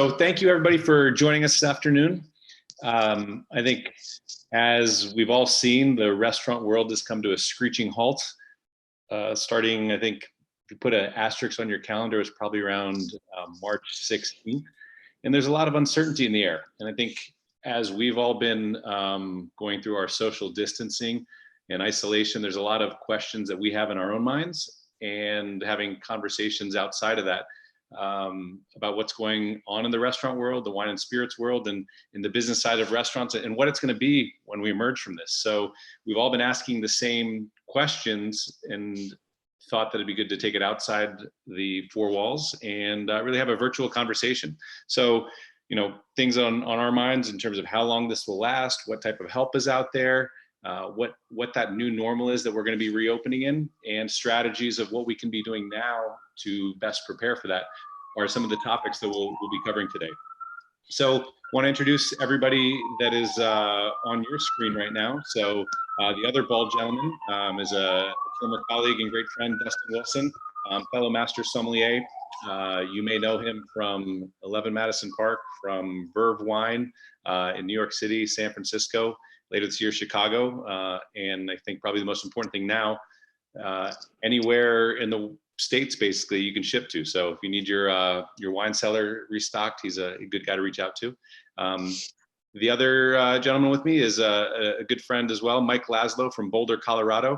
So thank you everybody for joining us this afternoon. I think as we've all seen, the restaurant world has come to a screeching halt. Starting, I think, if you put an asterisk on your calendar, it's probably around March 16th. And there's a lot of uncertainty in the air. And I think as we've all been going through our social distancing and isolation, there's a lot of questions that we have in our own minds, and having conversations outside of that about what's going on in the restaurant world, the wine and spirits world, and in the business side of restaurants, and what it's going to be when we emerge from this. So we've all been asking the same questions and thought that it'd be good to take it outside the four walls and really have a virtual conversation. So, you know, things on our minds in terms of how long this will last, what type of help is out there, what that new normal is that we're going to be reopening in, and strategies of what we can be doing now to best prepare for that are some of the topics that we'll be covering today. So I want to introduce everybody that is on your screen right now. So the other bald gentleman is a former colleague and great friend, Dustin Wilson, fellow master sommelier. You may know him from 11 Madison Park, from Verve Wine in New York City, San Francisco, later this year, Chicago. And I think probably the most important thing now, anywhere in the States, basically, you can ship to. So if you need your wine cellar restocked, he's a good guy to reach out to. The other gentleman with me is a good friend as well, Mike Laszlo from Boulder, Colorado,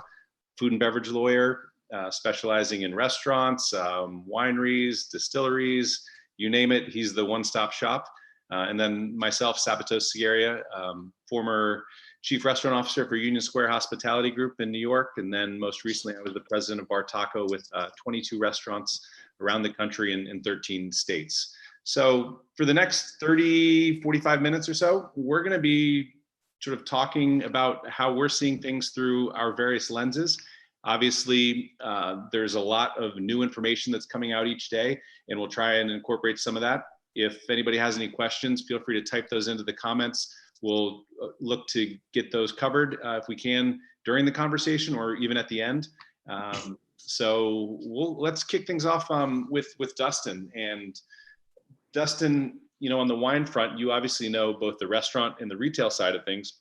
food and beverage lawyer, specializing in restaurants, wineries, distilleries, you name it. He's the one-stop shop. And then myself, Sabato Sagaria, former Chief Restaurant Officer for Union Square Hospitality Group in New York. And then most recently, I was the president of Bartaco with 22 restaurants around the country in 13 states. So for the next 30, 45 minutes or so, we're going to be sort of talking about how we're seeing things through our various lenses. Obviously, there's a lot of new information that's coming out each day, and we'll try and incorporate some of that. If anybody has any questions, feel free to type those into the comments. We'll look to get those covered if we can during the conversation or even at the end. So let's kick things off with Dustin. And Dustin, you know, on the wine front, you obviously know both the restaurant and the retail side of things,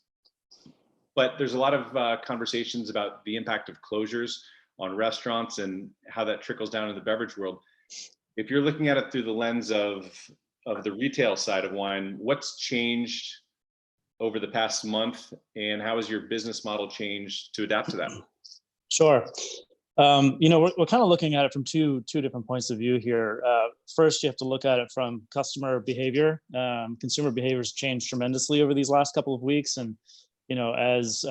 but there's a lot of conversations about the impact of closures on restaurants and how that trickles down in the beverage world. If you're looking at it through the lens of the retail side of wine, what's changed over the past month, and how has your business model changed to adapt to that? Sure. You know, we're kind of looking at it from two different points of view here. First, you have to look at it from customer behavior. Consumer behavior has changed tremendously over these last couple of weeks, and you know, as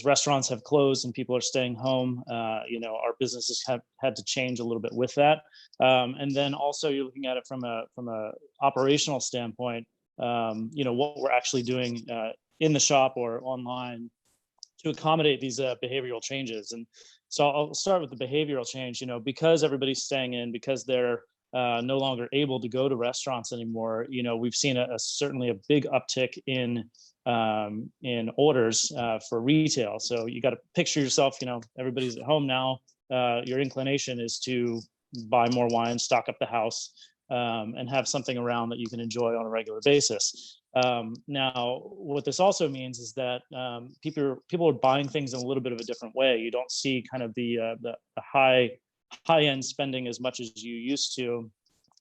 restaurants have closed and people are staying home, you know, our businesses have had to change a little bit with that. And then also you're looking at it from a operational standpoint. You know, what we're actually doing in the shop or online to accommodate these behavioral changes. And so I'll start with the behavioral change. You know, because everybody's staying in, because they're no longer able to go to restaurants anymore, you know, we've seen certainly a big uptick in orders for retail. So you got to picture yourself, you know, everybody's at home now. Your inclination is to buy more wine, stock up the house, and have something around that you can enjoy on a regular basis. Now, what this also means is that people are buying things in a little bit of a different way. You don't see kind of the high-end spending as much as you used to,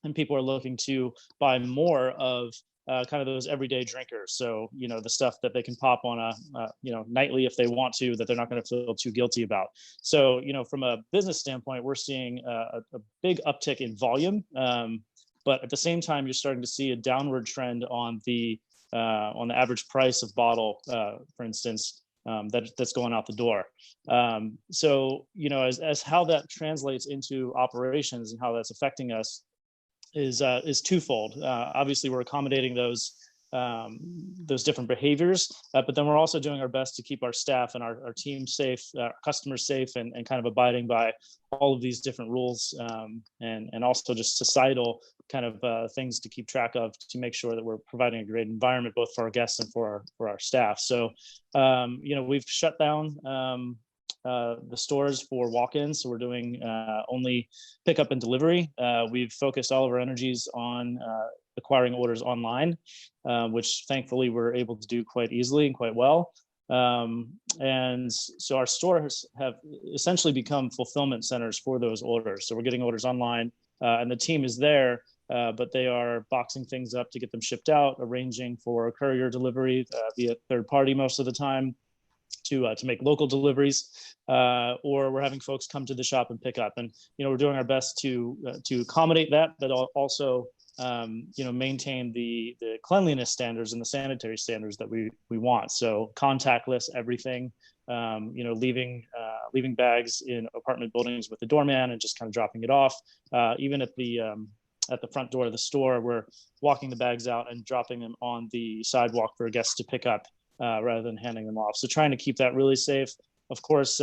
and people are looking to buy more of kind of those everyday drinkers. So, you know, the stuff that they can pop on you know, nightly if they want to, that they're not going to feel too guilty about. So, you know, from a business standpoint, we're seeing a big uptick in volume. But at the same time, you're starting to see a downward trend on the average price of bottle, for instance, that's going out the door. So, you know, as how that translates into operations and how that's affecting us is twofold. Obviously, we're accommodating those different behaviors, but then we're also doing our best to keep our staff and our team safe, our customers safe, and kind of abiding by all of these different rules, and also just societal kind of things to keep track of to make sure that we're providing a great environment both for our guests and for our staff. So, you know, we've shut down the stores for walk-ins, so we're doing only pickup and delivery. We've focused all of our energies on acquiring orders online, which thankfully we're able to do quite easily and quite well. And so our stores have essentially become fulfillment centers for those orders. So we're getting orders online, and the team is there, but they are boxing things up to get them shipped out, arranging for courier delivery via third party most of the time, to make local deliveries, or we're having folks come to the shop and pick up. And we're doing our best to accommodate that, but also maintain the cleanliness standards and the sanitary standards that we want. So contactless everything, leaving bags in apartment buildings with the doorman and just kind of dropping it off. Even at the front door of the store, we're walking the bags out and dropping them on the sidewalk for guests to pick up, rather than handing them off. So trying to keep that really safe. Of course,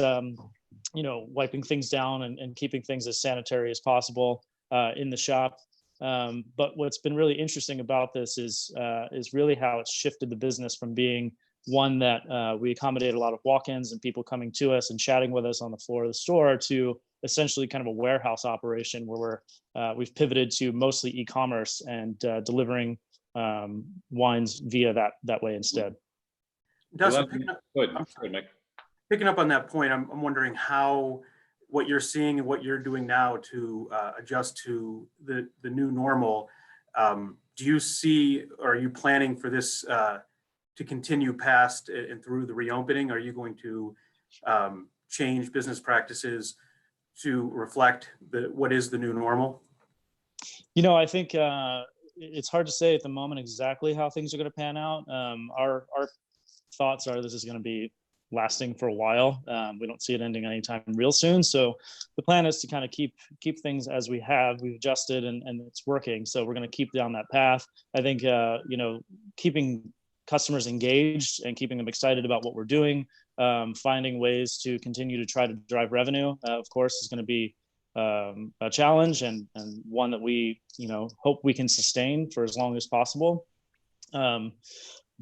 wiping things down and keeping things as sanitary as possible in the shop. But what's been really interesting about this is really how it's shifted the business from being one that we accommodate a lot of walk-ins and people coming to us and chatting with us on the floor of the store, to essentially kind of a warehouse operation where we've pivoted to mostly e-commerce and delivering wines via that way instead. Dustin, Mike. picking up on that point, I'm wondering how what you're seeing and what you're doing now to adjust to the new normal. Do you see, or are you planning for this to continue past and through the reopening? Are you going to change business practices to reflect what is the new normal? I think it's hard to say at the moment exactly how things are going to pan out. Our thoughts are this is going to be lasting for a while. We don't see it ending anytime real soon. So the plan is to kind of keep things as we have. We've adjusted and it's working. So we're going to keep down that path. I think, keeping customers engaged and keeping them excited about what we're doing, finding ways to continue to try to drive revenue, of course, is going to be a challenge and one that we, hope we can sustain for as long as possible.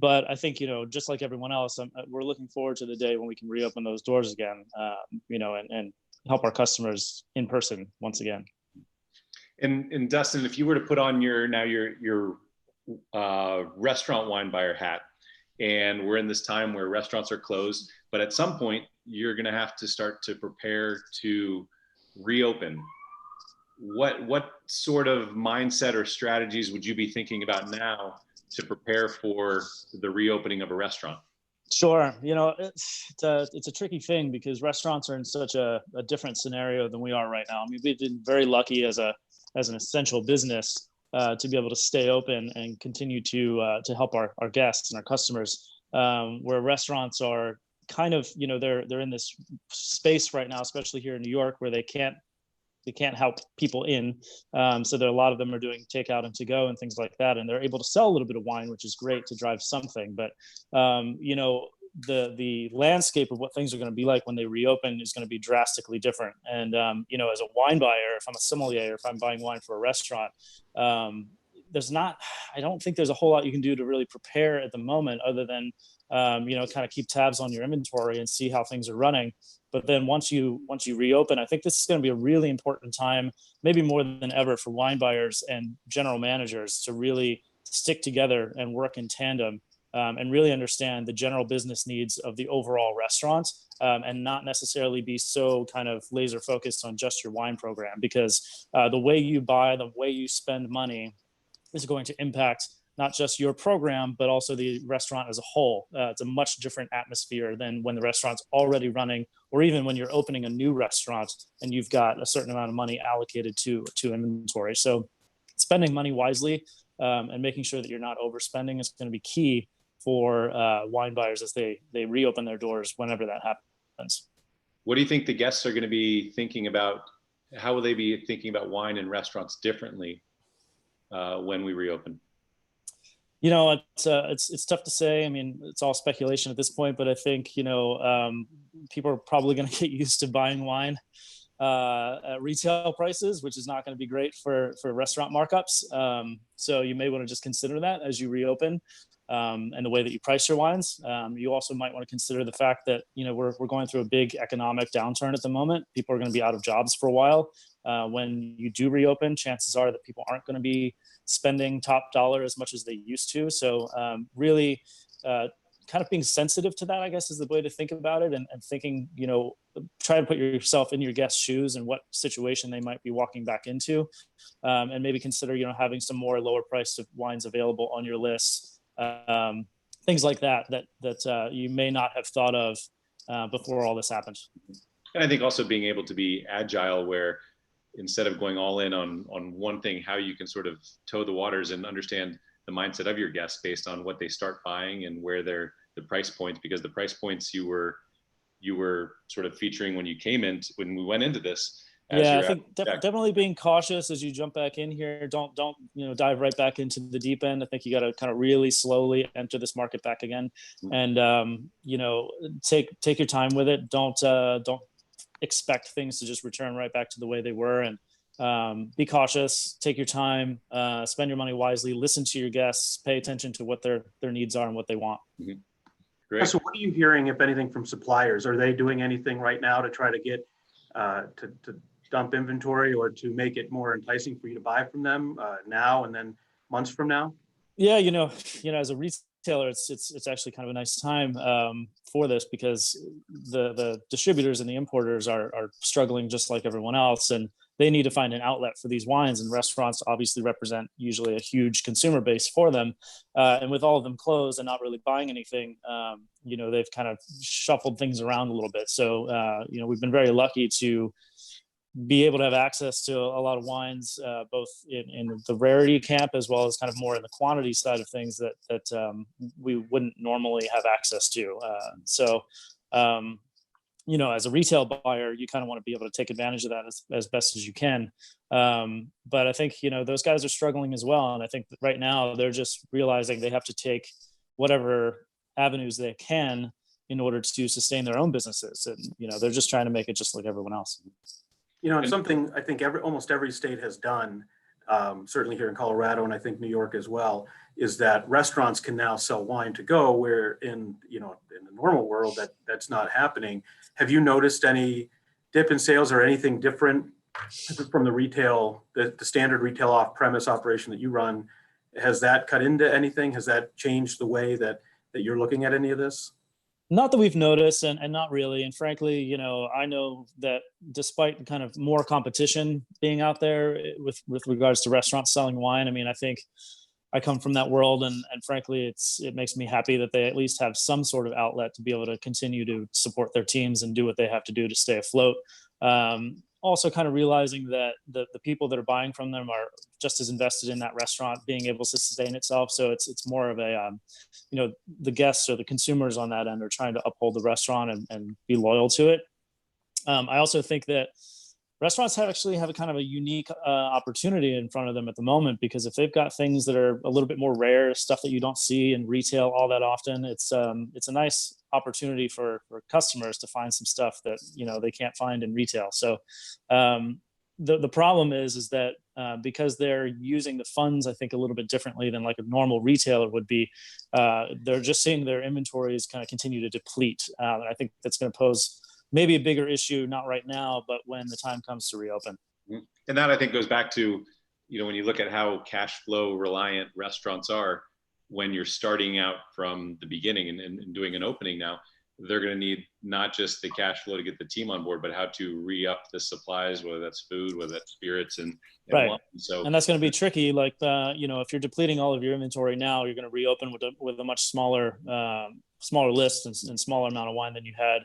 But I think, just like everyone else, we're looking forward to the day when we can reopen those doors again, and help our customers in person once again. And Dustin, if you were to put on your restaurant wine buyer hat, and we're in this time where restaurants are closed, but at some point you're going to have to start to prepare to reopen. What sort of mindset or strategies would you be thinking about now to prepare for the reopening of a restaurant? Sure. It's a tricky thing because restaurants are in such a different scenario than we are right now. I mean, we've been very lucky as an essential business to be able to stay open and continue to help our guests and our customers, where restaurants are kind of, they're in this space right now, especially here in New York, where they can't help people in. So there, a lot of them are doing takeout and to go and things like that. And they're able to sell a little bit of wine, which is great to drive something. But, the landscape of what things are going to be like when they reopen is going to be drastically different. And, as a wine buyer, if I'm a sommelier, if I'm buying wine for a restaurant, I don't think there's a whole lot you can do to really prepare at the moment other than, kind of keep tabs on your inventory and see how things are running. But then once you reopen, I think this is going to be a really important time, maybe more than ever, for wine buyers and general managers to really stick together and work in tandem, and really understand the general business needs of the overall restaurant, and not necessarily be so kind of laser focused on just your wine program, because the way you buy, the way you spend money is going to impact not just your program, but also the restaurant as a whole. It's a much different atmosphere than when the restaurant's already running, or even when you're opening a new restaurant and you've got a certain amount of money allocated to inventory. So spending money wisely and making sure that you're not overspending is going to be key for wine buyers as they reopen their doors whenever that happens. What do you think the guests are going to be thinking about? How will they be thinking about wine in restaurants differently when we reopen? It's tough to say. I mean, it's all speculation at this point, but I think, people are probably going to get used to buying wine at retail prices, which is not going to be great for restaurant markups. So you may want to just consider that as you reopen. and the way that you price your wines. You also might want to consider the fact that, we're going through a big economic downturn at the moment. People are going to be out of jobs for a while. When you do reopen, chances are that people aren't going to be spending top dollar as much as they used to. So really kind of being sensitive to that, I guess, is the way to think about it, and thinking, try to put yourself in your guest's shoes and what situation they might be walking back into, and maybe consider, having some more lower priced wines available on your list, things like that you may not have thought of before all this happened. And I think also being able to be agile, where instead of going all in on one thing, how you can sort of toe the waters and understand the mindset of your guests based on what they start buying and where the price points, because the price points you were sort of featuring when we went into this. Yeah, I think definitely being cautious as you jump back in here. Don't dive right back into the deep end. I think you got to kind of really slowly enter this market back again, and take your time with it. Don't expect things to just return right back to the way they were, and be cautious. Take your time. Spend your money wisely. Listen to your guests. Pay attention to what their needs are and what they want. Mm-hmm. Great. So, what are you hearing, if anything, from suppliers? Are they doing anything right now to try to get to dump inventory or to make it more enticing for you to buy from them now and then months from now? Yeah, as a retailer, it's actually kind of a nice time for this, because the distributors and the importers are struggling just like everyone else, and they need to find an outlet for these wines, and restaurants obviously represent usually a huge consumer base for them. And with all of them closed and not really buying anything, they've kind of shuffled things around a little bit. So, we've been very lucky to be able to have access to a lot of wines, both in the rarity camp as well as kind of more in the quantity side of things that we wouldn't normally have access to. As a retail buyer, you kind of want to be able to take advantage of that as best as you can. But I think, those guys are struggling as well. And I think that right now they're just realizing they have to take whatever avenues they can in order to sustain their own businesses. And, they're just trying to make it just like everyone else. And something I think almost every state has done, certainly here in Colorado, and I think New York as well, is that restaurants can now sell wine to go, where in the normal world that's not happening. Have you noticed any dip in sales or anything different from the standard retail off-premise operation that you run? Has that cut into anything? Has that changed the way that you're looking at any of this? Not that we've noticed, and not really. And frankly, I know that despite kind of more competition being out there with regards to restaurants selling wine, I mean, I think I come from that world, and frankly, it makes me happy that they at least have some sort of outlet to be able to continue to support their teams and do what they have to do to stay afloat. Also kind of realizing that the people that are buying from them are just as invested in that restaurant being able to sustain itself. So it's more of a, the guests or the consumers on that end are trying to uphold the restaurant and be loyal to it. I also think that restaurants actually have a kind of a unique opportunity in front of them at the moment, because if they've got things that are a little bit more rare, stuff that you don't see in retail all that often, it's a nice opportunity for customers to find some stuff that they can't find in retail. So the problem is that because they're using the funds, I think, a little bit differently than like a normal retailer would be, they're just seeing their inventories kind of continue to deplete. And I think that's going to pose maybe a bigger issue, not right now, but when the time comes to reopen. And that, I think, goes back to, when you look at how cash flow reliant restaurants are, when you're starting out from the beginning and doing an opening now, they're going to need not just the cash flow to get the team on board, but how to re-up the supplies, whether that's food, whether that's spirits, and right. wine. So, and that's going to be tricky. Like, if you're depleting all of your inventory now, you're going to reopen with a much smaller list and smaller amount of wine than you had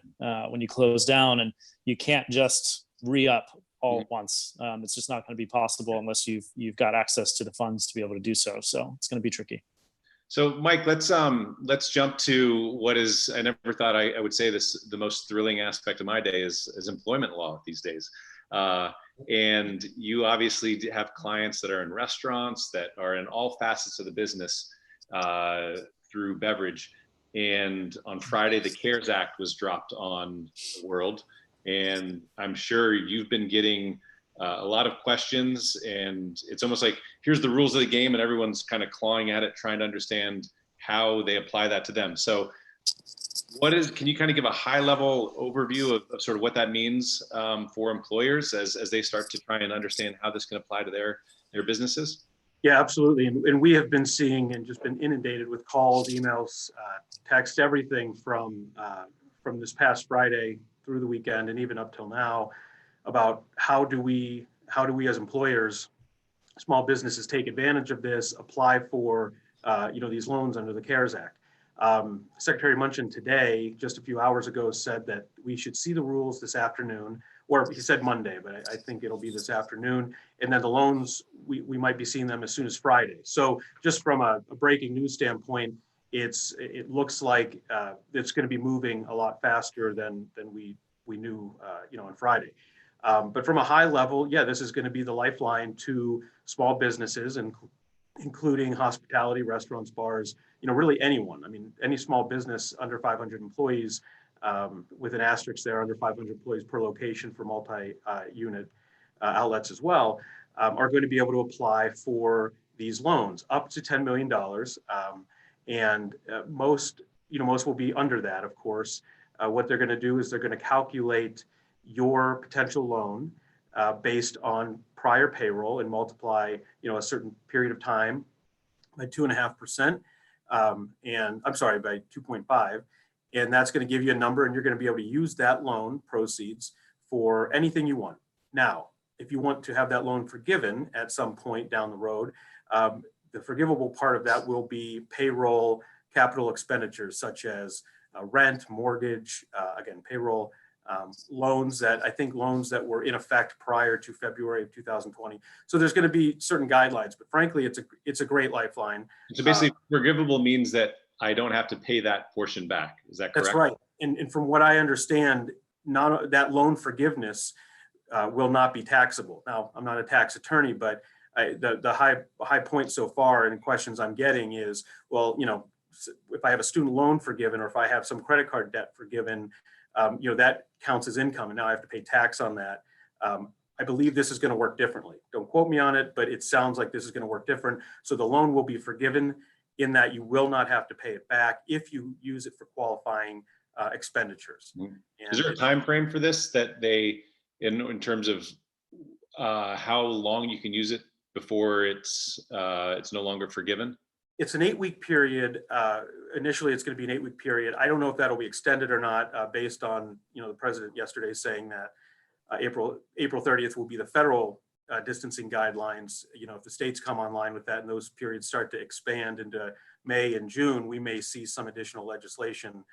when you closed down, and you can't just re-up all at once. It's just not going to be possible unless you've got access to the funds to be able to do so. So it's going to be tricky. So Mike, let's jump to what is, I never thought I would say this, the most thrilling aspect of my day is employment law these days. And you obviously have clients that are in restaurants, that are in all facets of the business through Beverage. And on Friday, the CARES Act was dropped on the world. And I'm sure you've been getting a lot of questions, and it's almost like, here's the rules of the game, and everyone's kind of clawing at it, trying to understand how they apply that to them. So can you kind of give a high level overview of sort of what that means for employers as they start to try and understand how this can apply to their businesses? Yeah, absolutely. And we have been seeing and just been inundated with calls, emails, text, everything from this past Friday through the weekend and even up till now about how do we as employers, small businesses, take advantage of this, apply for these loans under the CARES Act. Secretary Munchin today, just a few hours ago, said that we should see the rules this afternoon, or he said Monday, but I think it'll be this afternoon. And then the loans, we might be seeing them as soon as Friday. So just from a breaking news standpoint, it looks like it's going to be moving a lot faster than we knew, on Friday. But from a high level, yeah, this is going to be the lifeline to small businesses, and including hospitality, restaurants, bars, really anyone. I mean, any small business under 500 employees, with an asterisk there, under 500 employees per location for multi-unit outlets as well, are going to be able to apply for these loans up to $10 million. And most will be under that, of course. What they're going to do is they're going to calculate your potential loan based on prior payroll and multiply, a certain period of time by 2.5%, and I'm sorry, by 2.5. And that's going to give you a number, and you're going to be able to use that loan proceeds for anything you want. Now, if you want to have that loan forgiven at some point down the road, the forgivable part of that will be payroll, capital expenditures such as rent, mortgage, again, payroll, loans that were in effect prior to February of 2020. So there's going to be certain guidelines, but frankly, it's a great lifeline. So basically, forgivable means that I don't have to pay that portion back. Is that correct? That's right. And from what I understand, that loan forgiveness will not be taxable. Now, I'm not a tax attorney, but the high point so far and questions I'm getting is, well, if I have a student loan forgiven, or if I have some credit card debt forgiven, that counts as income, and now I have to pay tax on that. I believe this is going to work differently. Don't quote me on it, but it sounds like this is going to work different. So the loan will be forgiven in that you will not have to pay it back if you use it for qualifying expenditures. Mm-hmm. Is there a time frame for this that in terms of how long you can use it before it's no longer forgiven? It's an 8-week period. Initially, it's going to be an 8-week period. I don't know if that'll be extended or not, based on the president yesterday saying that April 30th will be the federal distancing guidelines. If the states come online with that and those periods start to expand into May and June, we may see some additional legislation.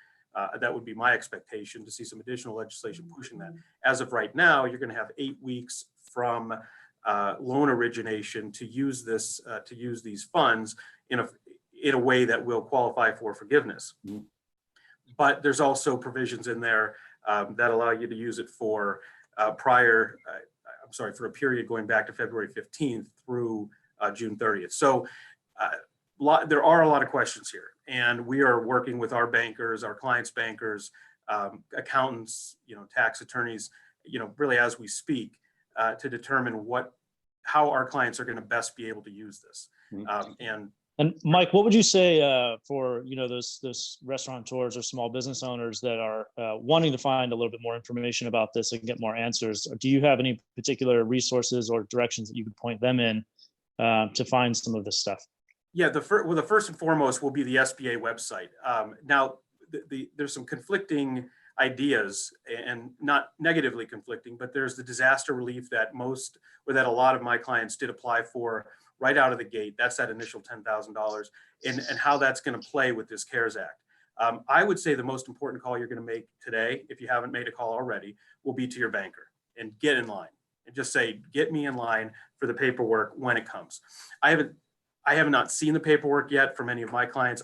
That would be my expectation, to see some additional legislation pushing that. As of right now, you're going to have 8 weeks from loan origination to use these funds in a way that will qualify for forgiveness. Mm-hmm. But there's also provisions in there that allow you to use it for for a period going back to February 15th through June 30th. So there are a lot of questions here, and we are working with our bankers, our clients' bankers, accountants, tax attorneys, really as we speak, to determine how our clients are going to best be able to use this. Mm-hmm. And Mike, what would you say for those restaurateurs or small business owners that are wanting to find a little bit more information about this and get more answers? Do you have any particular resources or directions that you could point them in to find some of this stuff? Yeah, the first and foremost will be the SBA website. Now, there's some conflicting ideas, and not negatively conflicting, but there's the disaster relief that a lot of my clients did apply for right out of the gate. That's that initial $10,000, and how that's going to play with this CARES Act. I would say the most important call you're going to make today, if you haven't made a call already, will be to your banker and get in line and just say, get me in line for the paperwork when it comes. I have not seen the paperwork yet from any of my clients,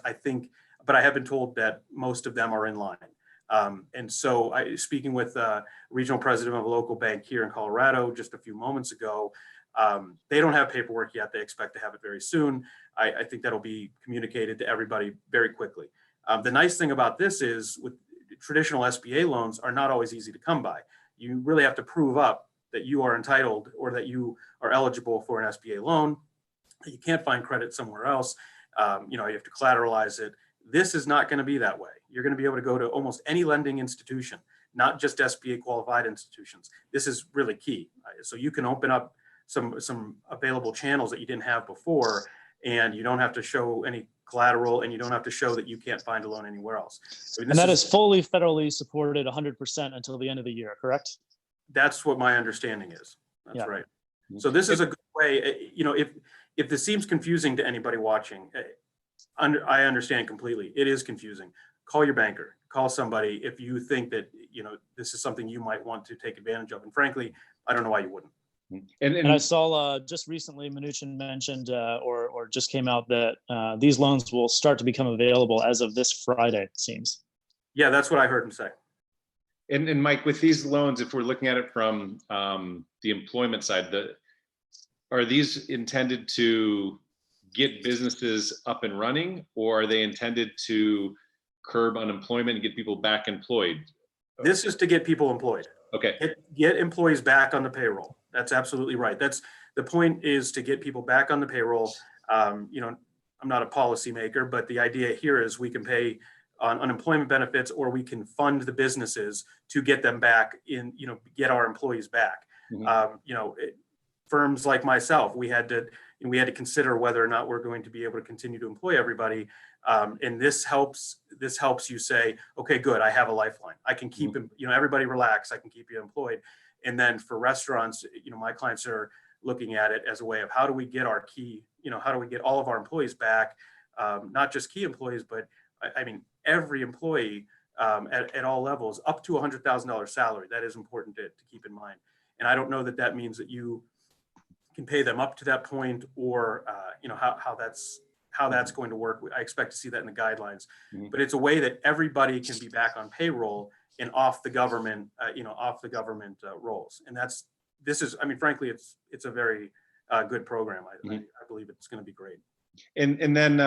but I have been told that most of them are in line. And so speaking with a regional president of a local bank here in Colorado just a few moments ago, they don't have paperwork yet. They expect to have it very soon. I think that'll be communicated to everybody very quickly. The nice thing about this is, with traditional SBA loans, are not always easy to come by. You really have to prove up that you are entitled or that you are eligible for an SBA loan. You can't find credit somewhere else. You have to collateralize it. This is not going to be that way. You're going to be able to go to almost any lending institution, not just SBA qualified institutions. This is really key. So you can open up some available channels that you didn't have before, and you don't have to show any collateral, and you don't have to show that you can't find a loan anywhere else. And that is fully federally supported 100% until the end of the year, correct? That's what my understanding is. That's right. So this is a good way, if this seems confusing to anybody watching, I understand completely. It is confusing. Call your banker, call somebody if you think that, this is something you might want to take advantage of. And frankly, I don't know why you wouldn't. And I saw just recently Mnuchin mentioned or just came out that these loans will start to become available as of this Friday, it seems. Yeah, that's what I heard him say. And Mike, with these loans, if we're looking at it from the employment side, are these intended to get businesses up and running, or are they intended to curb unemployment and get people back employed? This is to get people employed. Okay. Get employees back on the payroll. That's absolutely right. That's the point, is to get people back on the payroll. I'm not a policymaker, but the idea here is we can pay on unemployment benefits, or we can fund the businesses to get them back in, get our employees back. Firms like myself, we had to consider whether or not we're going to be able to continue to employ everybody. And this helps you say, okay, good, I have a lifeline. I can keep, everybody relax, I can keep you employed. And then for restaurants, my clients are looking at it as a way of how do we get our key, how do we get all of our employees back, not just key employees, but I mean, every employee at all levels, up to $100,000 salary. That is important to keep in mind. And I don't know that means that you can pay them up to that point, or how that's going to work. I expect to see that in the guidelines, but it's a way that everybody can be back on payroll and off the government, rolls. And frankly, it's a very good program. I believe it's going to be great. And then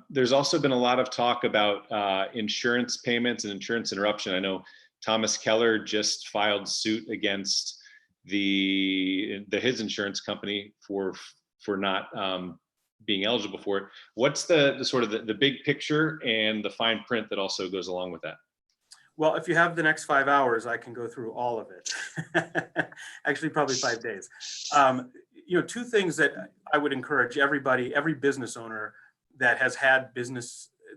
there's also been a lot of talk about insurance payments and insurance interruption. I know Thomas Keller just filed suit against his insurance company for not being eligible for it. What's the sort of the big picture and the fine print that also goes along with that? Well, if you have the next 5 hours, I can go through all of it. Actually, probably 5 days. Two things that I would encourage every business owner that has had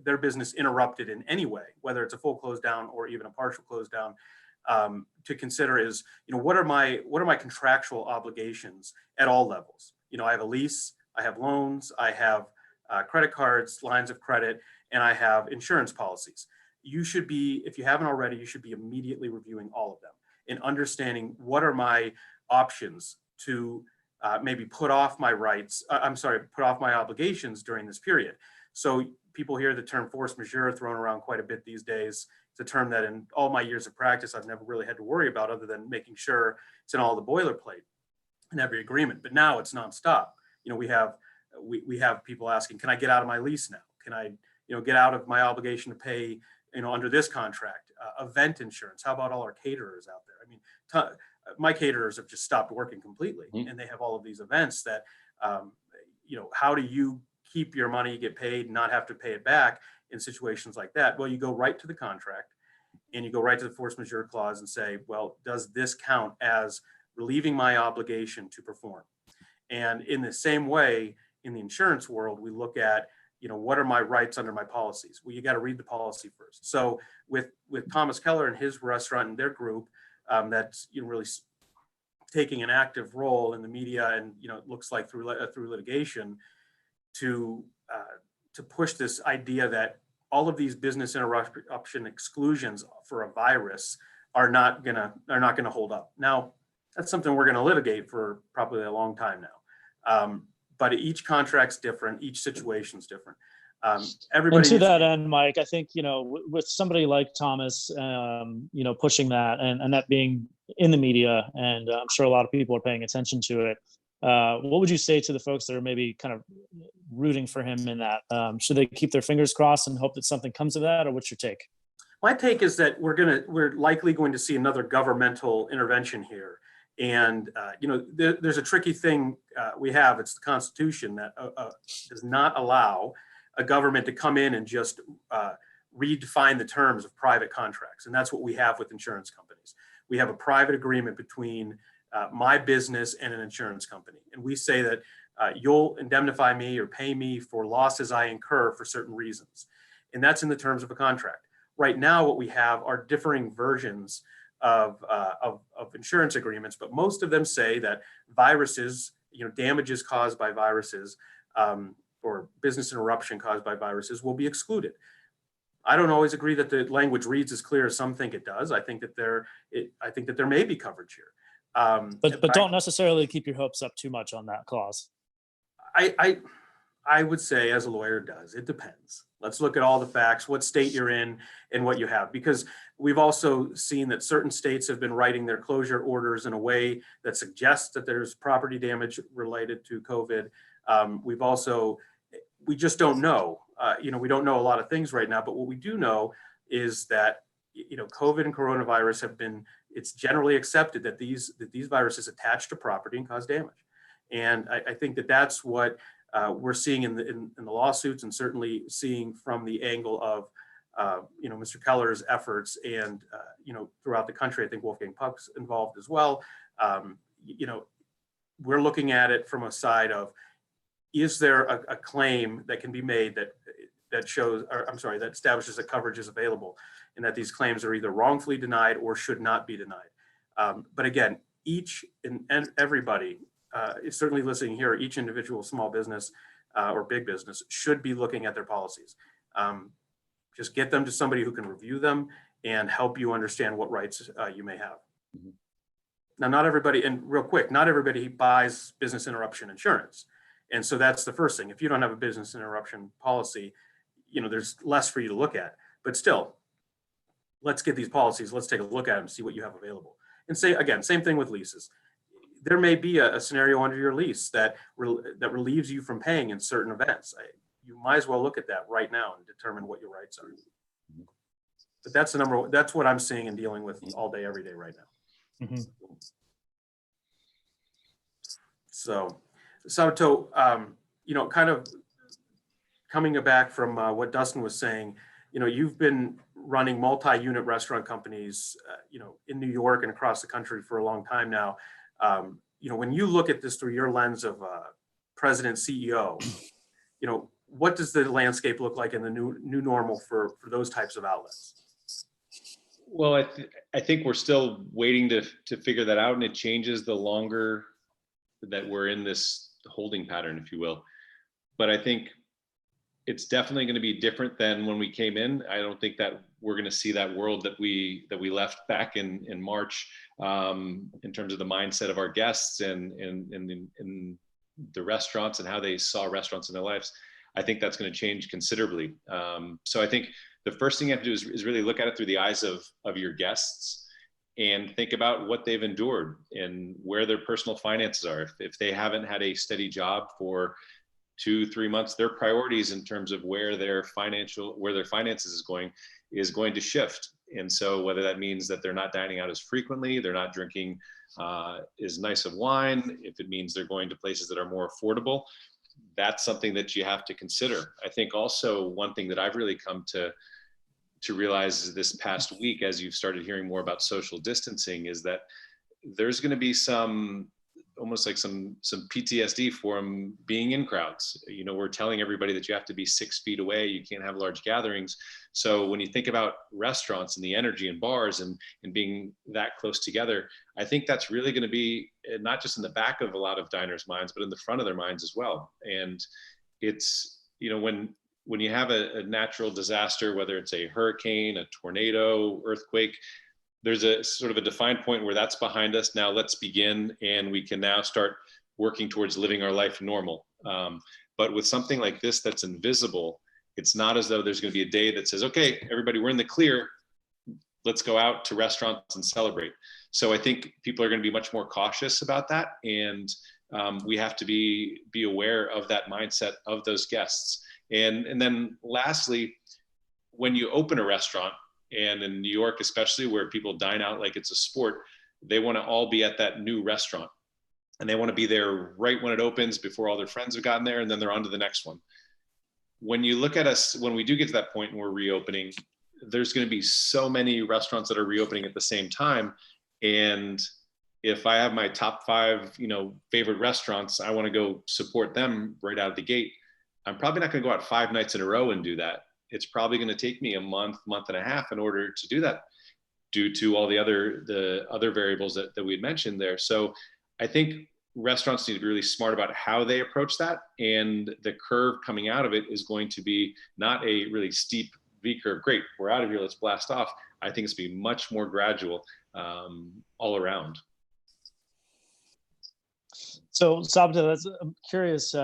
their business interrupted in any way, whether it's a full close down or even a partial close down, to consider is, what are my contractual obligations at all levels? I have a lease, I have loans, I have credit cards, lines of credit, and I have insurance policies. You should be, if you haven't already, you should be immediately reviewing all of them and understanding what are my options to maybe put off my obligations during this period. So people hear the term force majeure thrown around quite a bit these days. It's a term that in all my years of practice, I've never really had to worry about, other than making sure it's in all the boilerplate in every agreement. But now it's nonstop. We have people asking, can I get out of my lease now? Can I, get out of my obligation to pay, under this contract? Event insurance. How about all our caterers out there? I mean, my caterers have just stopped working completely, and they have all of these events that, how do you keep your money, get paid, not have to pay it back in situations like that? Well, you go right to the contract and you go right to the force majeure clause and say, well, does this count as relieving my obligation to perform? And in the same way, in the insurance world, we look at, what are my rights under my policies? Well, you got to read the policy first. So with Thomas Keller and his restaurant and their group, that's really taking an active role in the media, and it looks like through litigation to push this idea that all of these business interruption exclusions for a virus are not gonna hold up. Now, that's something we're gonna litigate for probably a long time now. But each contract's different, each situation's different. Everybody. And to that end, Mike, I think, with somebody like Thomas, pushing that and that being in the media, and I'm sure a lot of people are paying attention to it. What would you say to the folks that are maybe kind of rooting for him in that? Should they keep their fingers crossed and hope that something comes of that, or what's your take? My take is that we're likely going to see another governmental intervention here. And, there's a tricky thing we have. It's the Constitution that does not allow a government to come in and just redefine the terms of private contracts. And that's what we have with insurance companies. We have a private agreement between my business and an insurance company. And we say that you'll indemnify me or pay me for losses I incur for certain reasons. And that's in the terms of a contract. Right now, what we have are differing versions of insurance agreements, but most of them say that viruses, damages caused by viruses or business interruption caused by viruses will be excluded. I don't always agree that the language reads as clear as some think it does. I think that there may be coverage here. But don't necessarily keep your hopes up too much on that clause. I would say, as a lawyer does, it depends. Let's look at all the facts, what state you're in and what you have, because we've also seen that certain states have been writing their closure orders in a way that suggests that there's property damage related to COVID. We just don't know. We don't know a lot of things right now, but what we do know is that, COVID and coronavirus it's generally accepted that these viruses attach to property and cause damage. And I think that that's what we're seeing in the lawsuits, and certainly seeing from the angle of, Mr. Keller's efforts and, throughout the country. I think Wolfgang Puck's involved as well. We're looking at it from a side of, is there a claim that can be made that establishes that coverage is available, and that these claims are either wrongfully denied or should not be denied. But again, each and everybody is certainly listening here, each individual small business or big business should be looking at their policies. Just get them to somebody who can review them and help you understand what rights you may have. Mm-hmm. Now, not everybody, and real quick, not everybody buys business interruption insurance. And so that's the first thing. If you don't have a business interruption policy, there's less for you to look at. But still, let's get these policies, let's take a look at them, see what you have available. And same thing with leases. There may be a scenario under your lease that relieves you from paying in certain events. You might as well look at that right now and determine what your rights are. But that's what I'm seeing and dealing with all day, every day right now. Mm-hmm. So, Sabato, kind of coming back from what Dustin was saying, you've been running multi-unit restaurant companies, in New York and across the country for a long time now. When you look at this through your lens of president, CEO, what does the landscape look like in the new normal for those types of outlets? Well, I think we're still waiting to figure that out, and it changes the longer that we're in this holding pattern, if you will. But I think it's definitely going to be different than when we came in. I don't think that we're going to see that world that we left back in March, in terms of the mindset of our guests and in the restaurants and how they saw restaurants in their lives. I think that's going to change considerably. So I think the first thing you have to do is really look at it through the eyes of your guests and think about what they've endured and where their personal finances are. If they haven't had a steady job for 2-3 months, their priorities in terms of where their finances is going to shift. And so whether that means that they're not dining out as frequently, they're not drinking as nice of wine, if it means they're going to places that are more affordable, that's something that you have to consider. I think also one thing that I've really come to realize this past week, as you've started hearing more about social distancing, is that there's going to be almost like some PTSD from being in crowds. We're telling everybody that you have to be 6 feet away, you can't have large gatherings. So when you think about restaurants and the energy in bars and being that close together, I think that's really going to be not just in the back of a lot of diners' minds, but in the front of their minds as well. And it's, when you have a natural disaster, whether it's a hurricane, a tornado, earthquake, there's a sort of a defined point where that's behind us. Now let's begin, and we can now start working towards living our life normal. But with something like this that's invisible, it's not as though there's going to be a day that says, okay, everybody, we're in the clear, let's go out to restaurants and celebrate. So I think people are going to be much more cautious about that. And we have to be aware of that mindset of those guests. And then lastly, when you open a restaurant, and in New York, especially, where people dine out like it's a sport, they want to all be at that new restaurant, and they want to be there right when it opens, before all their friends have gotten there, and then they're on to the next one. when you look at us, when we do get to that point and we're reopening, there's going to be so many restaurants that are reopening at the same time. And if I have my top 5, favorite restaurants, I want to go support them right out of the gate. I'm probably not going to go out 5 nights in a row and do that. It's probably going to take me a month and a half in order to do that, due to all the other variables that we had mentioned there. So I think restaurants need to be really smart about how they approach that. And the curve coming out of it is going to be not a really steep V curve. Great, we're out of here, let's blast off. I think it's going to be much more gradual all around. So Sabato, I'm curious,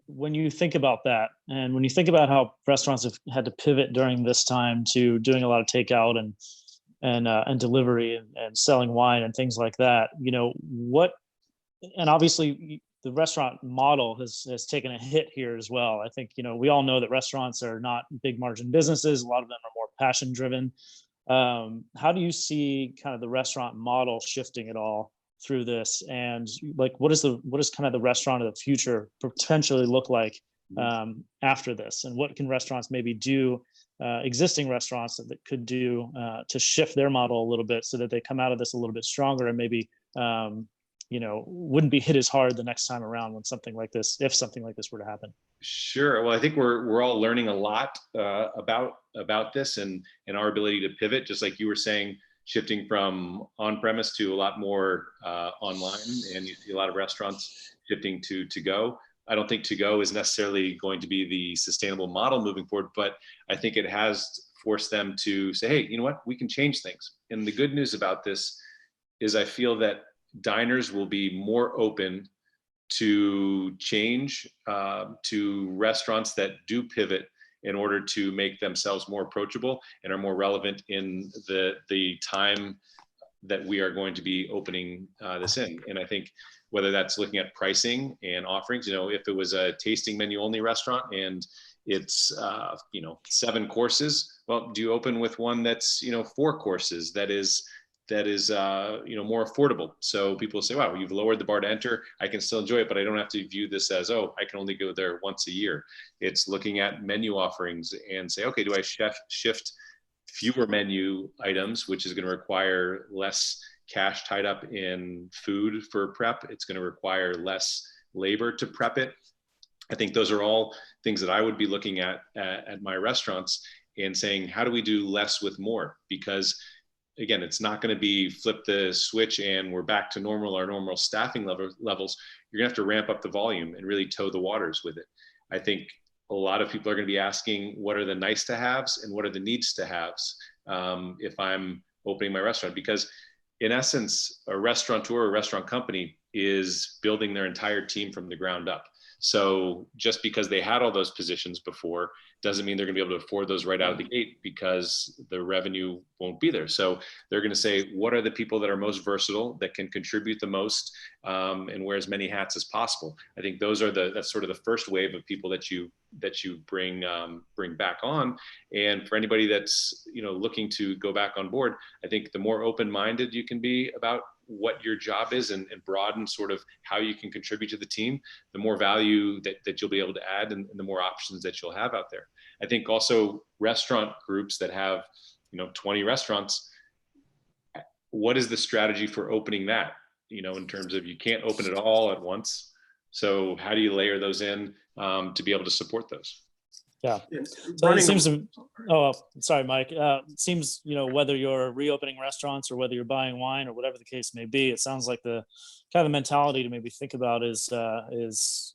when you think about that, and when you think about how restaurants have had to pivot during this time to doing a lot of takeout and delivery and selling wine and things like that, and obviously the restaurant model has taken a hit here as well. I think, we all know that restaurants are not big margin businesses. A lot of them are more passion driven. How do you see kind of the restaurant model shifting at all through this, and like what is kind of the restaurant of the future potentially look like after this, and what can restaurants maybe do, existing restaurants that could do to shift their model a little bit so that they come out of this a little bit stronger and maybe wouldn't be hit as hard the next time around when something like this, if something like this were to happen? Sure. Well, I think we're all learning a lot about this and our ability to pivot, just like you were saying, shifting from on-premise to a lot more online, and you see a lot of restaurants shifting to go. I don't think to go is necessarily going to be the sustainable model moving forward, but I think it has forced them to say, hey, you know what, we can change things. And the good news about this is I feel that diners will be more open to change, to restaurants that do pivot in order to make themselves more approachable and are more relevant in the time that we are going to be opening this in. And I think whether that's looking at pricing and offerings, if it was a tasting menu only restaurant and it's 7 courses, well, do you open with one that's 4 courses that is more affordable? So people say, wow, you've lowered the bar to enter. I can still enjoy it, but I don't have to view this as, oh, I can only go there once a year. It's looking at menu offerings and say, okay, do I shift fewer menu items, which is going to require less cash tied up in food for prep. It's going to require less labor to prep it. I think those are all things that I would be looking at my restaurants and saying, how do we do less with more? Because again, it's not going to be flip the switch and we're back to our normal staffing levels. You're going to have to ramp up the volume and really toe the waters with it. I think a lot of people are going to be asking, what are the nice to haves and what are the needs to haves if I'm opening my restaurant? Because in essence, a restaurateur or a restaurant company is building their entire team from the ground up. So just because they had all those positions before doesn't mean they're going to be able to afford those right out of the gate because the revenue won't be there. So they're going to say, what are the people that are most versatile, that can contribute the most, and wear as many hats as possible? I think that's sort of the first wave of people that you bring back on. And for anybody that's looking to go back on board, I think the more open-minded you can be about what your job is and broaden sort of how you can contribute to the team, the more value that you'll be able to add and the more options that you'll have out there. I think also restaurant groups that have 20 restaurants, what is the strategy for opening that? In terms of, you can't open it all at once. So how do you layer those in to be able to support those? Yeah. So it seems to, sorry, Mike. It seems, whether you're reopening restaurants or whether you're buying wine or whatever the case may be, it sounds like the kind of mentality to maybe think about is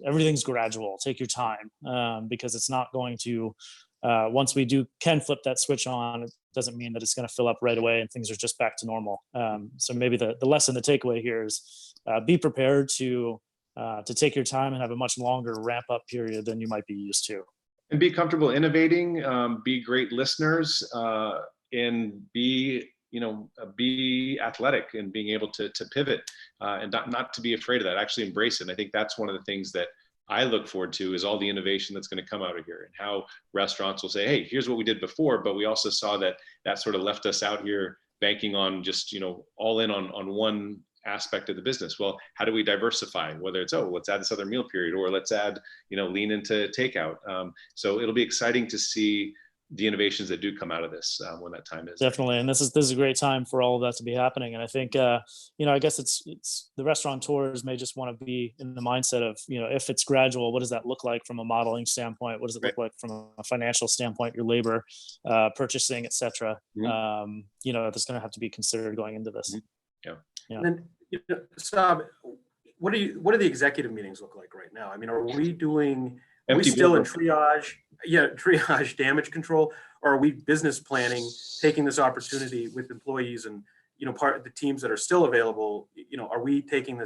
everything's gradual. Take your time, because it's not going to, once we can flip that switch on, it doesn't mean that it's going to fill up right away and things are just back to normal. So maybe the lesson, the takeaway here is be prepared to take your time and have a much longer ramp up period than you might be used to. And be comfortable innovating, be great listeners, and be athletic and being able to pivot and not to be afraid of that, actually embrace it. And I think that's one of the things that I look forward to is all the innovation that's going to come out of here and how restaurants will say, hey, here's what we did before, but we also saw that sort of left us out here banking on just, all in on one aspect of the business. Well, how do we diversify? Whether it's, oh, let's add this other meal period, or let's add, lean into takeout. So it'll be exciting to see the innovations that do come out of this when that time is. Definitely. And this is a great time for all of that to be happening. And I think, I guess it's the restaurateurs may just want to be in the mindset of, if it's gradual, what does that look like from a modeling standpoint? What does it look like from a financial standpoint, your labor, purchasing, et cetera? Mm-hmm. That's going to have to be considered going into this. Mm-hmm. Yeah. And then, Sab, what do the executive meetings look like right now? I mean, are we still in triage? Yeah, triage damage control, or are we business planning, taking this opportunity with employees and, part of the teams that are still available, are we taking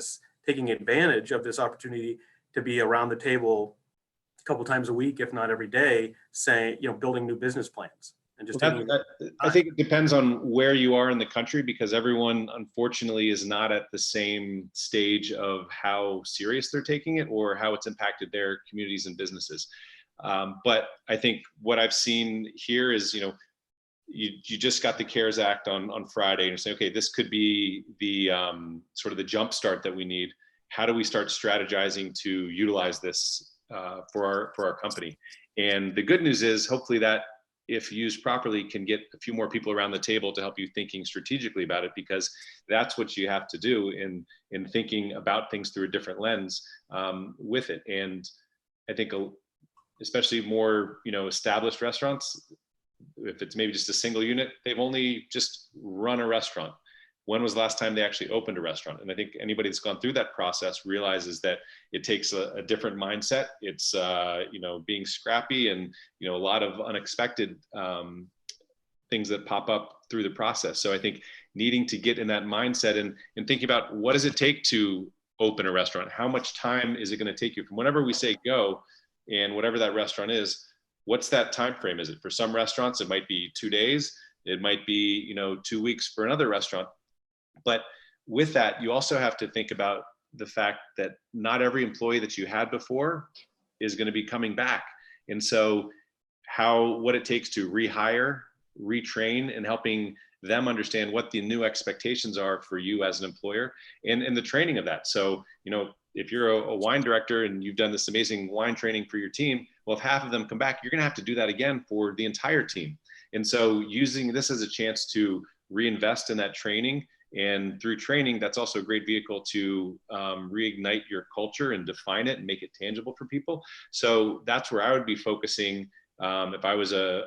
advantage of this opportunity to be around the table a couple times a week, if not every day, saying, building new business plans? And just I think it depends on where you are in the country, because everyone unfortunately is not at the same stage of how serious they're taking it or how it's impacted their communities and businesses. But I think what I've seen here is, you just got the CARES Act on Friday, and you're saying, okay, this could be the sort of the jump start that we need. How do we start strategizing to utilize this for our company? And the good news is, hopefully that, if used properly, can get a few more people around the table to help you thinking strategically about it, because that's what you have to do in thinking about things through a different lens with it. And I think especially more, established restaurants, if it's maybe just a single unit, they've only just run a restaurant. When was the last time they actually opened a restaurant? And I think anybody that's gone through that process realizes that it takes a different mindset. It's, being scrappy and, a lot of unexpected things that pop up through the process. So I think needing to get in that mindset and thinking about, what does it take to open a restaurant? How much time is it going to take you from whenever we say go, and whatever that restaurant is, what's that time frame? Is it for some restaurants, it might be 2 days, it might be 2 weeks for another restaurant. But with that, you also have to think about the fact that not every employee that you had before is going to be coming back. And so what it takes to rehire, retrain, and helping them understand what the new expectations are for you as an employer, and the training of that. So, if you're a wine director and you've done this amazing wine training for your team, well, if half of them come back, you're going to have to do that again for the entire team. And so using this as a chance to reinvest in that training, and through training, that's also a great vehicle to reignite your culture and define it and make it tangible for people. So that's where I would be focusing. If I was a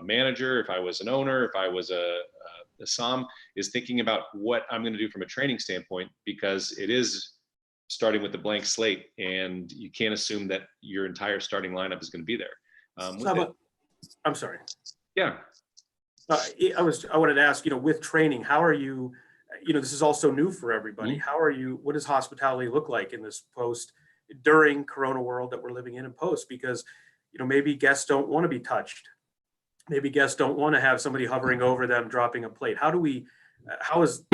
manager, if I was an owner, if I was a SOM, is thinking about what I'm going to do from a training standpoint, because it is starting with a blank slate, and you can't assume that your entire starting lineup is going to be there. I'm sorry. Yeah. I wanted to ask, with training, how are you, this is also new for everybody. Mm-hmm. What does hospitality look like in this during Corona world that we're living in and post? Because, maybe guests don't want to be touched. Maybe guests don't want to have somebody hovering over them, dropping a plate. How is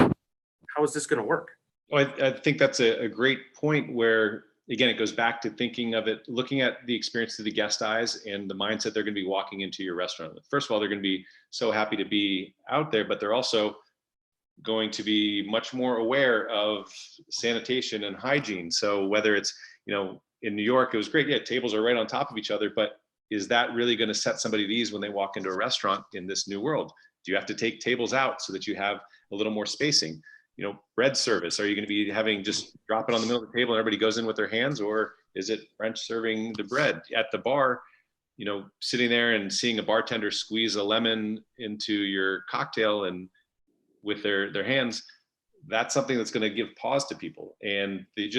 this going to work? Well, I think that's a great point where, again, it goes back to thinking of it, looking at the experience through the guest eyes and the mindset they're going to be walking into your restaurant. First of all, they're going to be so happy to be out there, but they're also going to be much more aware of sanitation and hygiene. So whether it's, in New York, it was great. Yeah, tables are right on top of each other, but is that really going to set somebody at ease when they walk into a restaurant in this new world? Do you have to take tables out so that you have a little more spacing? Bread service, are you going to be having just drop it on the middle of the table and everybody goes in with their hands, or is it French serving the bread at the bar? Sitting there and seeing a bartender squeeze a lemon into your cocktail and with their hands, that's something that's going to give pause to people, and the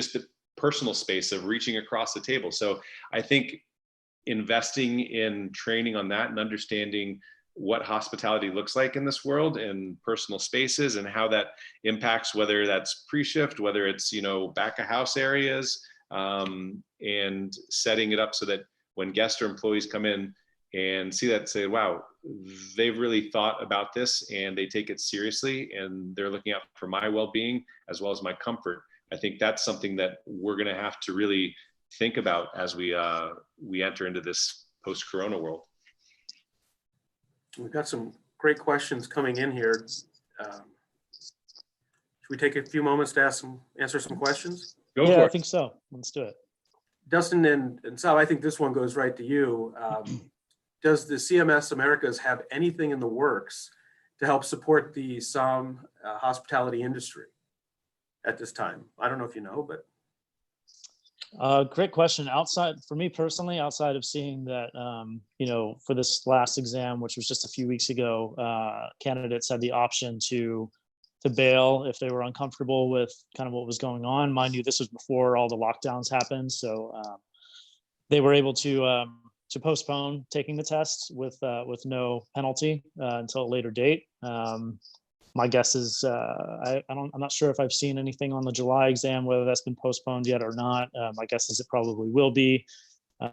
personal space of reaching across the table. So I think investing in training on that and understanding what hospitality looks like in this world and personal spaces and how that impacts, whether that's pre-shift, whether it's, back of house areas, and setting it up so that when guests or employees come in and see that, say, wow, they've really thought about this and they take it seriously and they're looking out for my well-being as well as my comfort. I think that's something that we're going to have to really think about as we enter into this post-corona world. We've got some great questions coming in here. Should we take a few moments to answer some questions? Go Yeah, for I it. think so. Let's do it. Dustin and Sal, I think this one goes right to you. Does the CMS Americas have anything in the works to help support the SOM hospitality industry at this time? I don't know if you know, but. Great question. For me personally, outside of seeing that, for this last exam, which was just a few weeks ago, candidates had the option to bail if they were uncomfortable with kind of what was going on. Mind you, this was before all the lockdowns happened, so they were able to postpone taking the test with no penalty until a later date. My guess is I'm not sure if I've seen anything on the July exam, whether that's been postponed yet or not. My guess is it probably will be.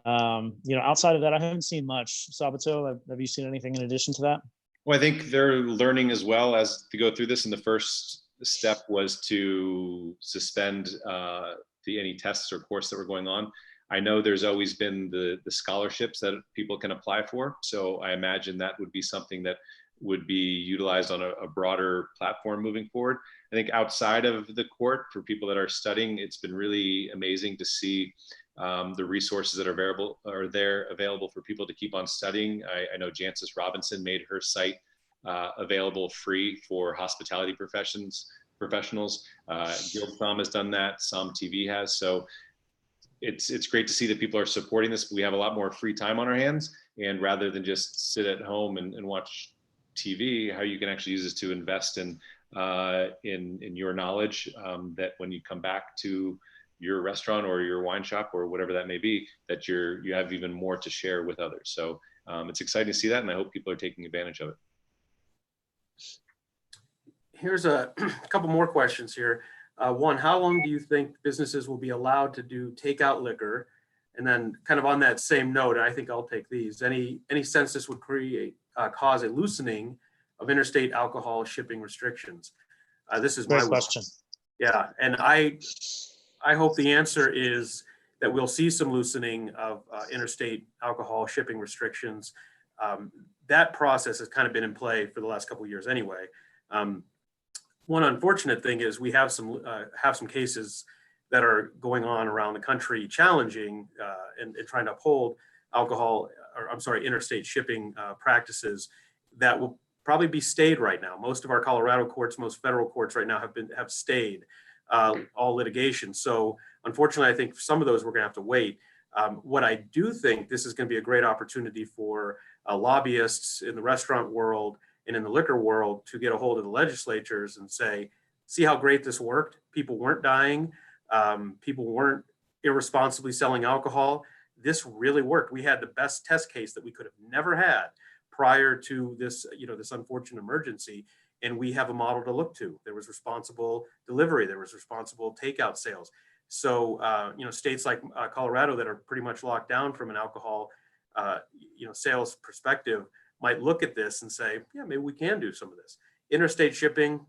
Outside of that, I haven't seen much. Sabato, have you seen anything in addition to that? Well, I think they're learning as well as to go through this. And the first step was to suspend any tests or course that were going on. I know there's always been the scholarships that people can apply for. So I imagine that would be something that would be utilized on a broader platform moving forward. I think outside of the court, for people that are studying, it's been really amazing to see the resources that are available for people to keep on studying. I know Jancis Robinson made her site available free for hospitality professionals. Guild SOM has done that. SOM TV has. So it's great to see that people are supporting this. We have a lot more free time on our hands, and rather than just sit at home and watch TV, how you can actually use this to invest in your knowledge, that when you come back to your restaurant or your wine shop or whatever that may be, that you have even more to share with others. So it's exciting to see that, and I hope people are taking advantage of it. Here's a couple more questions here. One, how long do you think businesses will be allowed to do takeout liquor? And then kind of on that same note, I think I'll take these. Any sense this would cause a loosening of interstate alcohol shipping restrictions? This is Great my question. Yeah, and I hope the answer is that we'll see some loosening of interstate alcohol shipping restrictions. That process has kind of been in play for the last couple of years anyway. One unfortunate thing is we have some cases that are going on around the country challenging and trying to uphold interstate shipping practices that will probably be stayed right now. Most of our Colorado courts, most federal courts right now have stayed all litigation. So unfortunately, I think some of those we're gonna have to wait. What I do think this is gonna be a great opportunity for lobbyists in the restaurant world and in the liquor world to get a hold of the legislatures and say, see how great this worked. People weren't dying. People weren't irresponsibly selling alcohol. This really worked. We had the best test case that we could have never had prior to this, this unfortunate emergency. And we have a model to look to. There was responsible delivery. There was responsible takeout sales. So, states like Colorado that are pretty much locked down from an alcohol, sales perspective might look at this and say, yeah, maybe we can do some of this. Interstate shipping,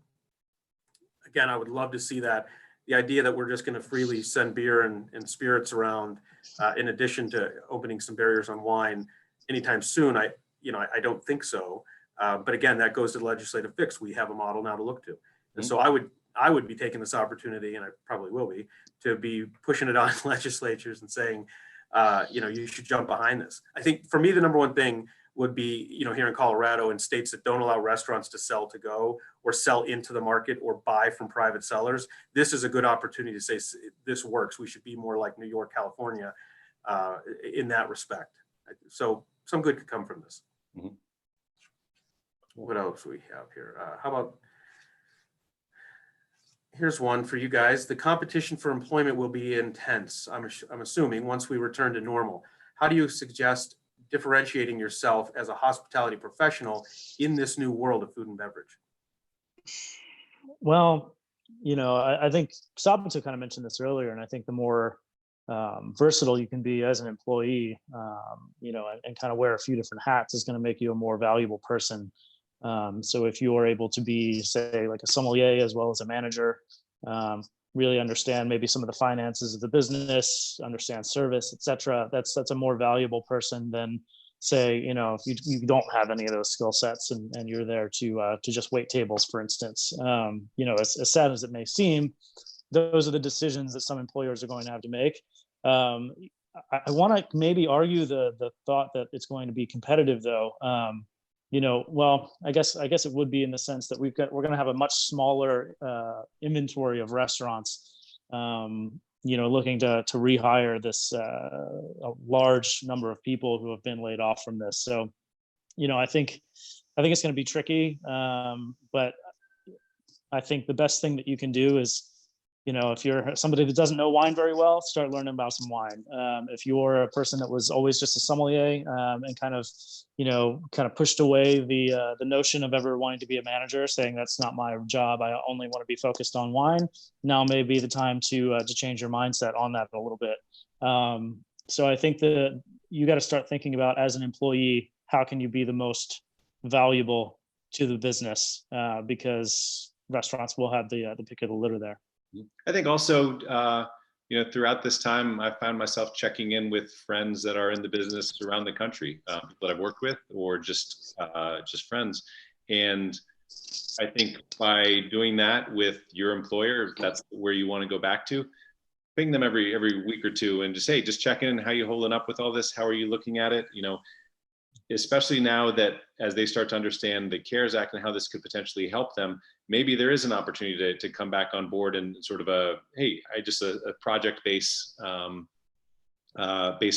again, I would love to see that. The idea that we're just going to freely send beer and spirits around, in addition to opening some barriers on wine anytime soon, I don't think so. But again, that goes to the legislative fix. We have a model now to look to. And so I would be taking this opportunity, and I probably will be, to be pushing it on legislatures and saying, you should jump behind this. I think for me, the number one thing would be, here in Colorado and states that don't allow restaurants to sell to go or sell into the market or buy from private sellers. This is a good opportunity to say this works. We should be more like New York, California in that respect. So some good could come from this. Mm-hmm. What else do we have here? How about, here's one for you guys. The competition for employment will be intense, I'm assuming, once we return to normal. How do you suggest differentiating yourself as a hospitality professional in this new world of food and beverage? Well, I think Sabato kind of mentioned this earlier, and I think the more versatile you can be as an employee, and kind of wear a few different hats is going to make you a more valuable person. So if you are able to be, say, like a sommelier as well as a manager, really understand maybe some of the finances of the business, understand service, etc., that's a more valuable person than say, if you don't have any of those skill sets and you're there to just wait tables, for instance. As sad as it may seem, those are the decisions that some employers are going to have to make. I want to maybe argue the thought that it's going to be competitive, though. Well, I guess it would be in the sense that we're going to have a much smaller inventory of restaurants, looking to rehire this a large number of people who have been laid off from this. So, I think it's going to be tricky, but I think the best thing that you can do is, if you're somebody that doesn't know wine very well, start learning about some wine. If you're a person that was always just a sommelier and kind of pushed away the notion of ever wanting to be a manager, saying that's not my job, I only want to be focused on wine, now may be the time to change your mindset on that a little bit. So I think that you got to start thinking about, as an employee, how can you be the most valuable to the business, because restaurants will have the pick of the litter there. I think also, throughout this time, I found myself checking in with friends that are in the business around the country, people that I've worked with, or just friends. And I think by doing that with your employer, if that's where you want to go back to, ping them every week or two and just, hey, just check in. How you holding up with all this? How are you looking at it? Especially now that as they start to understand the CARES Act and how this could potentially help them, maybe there is an opportunity to come back on board and sort of a project-based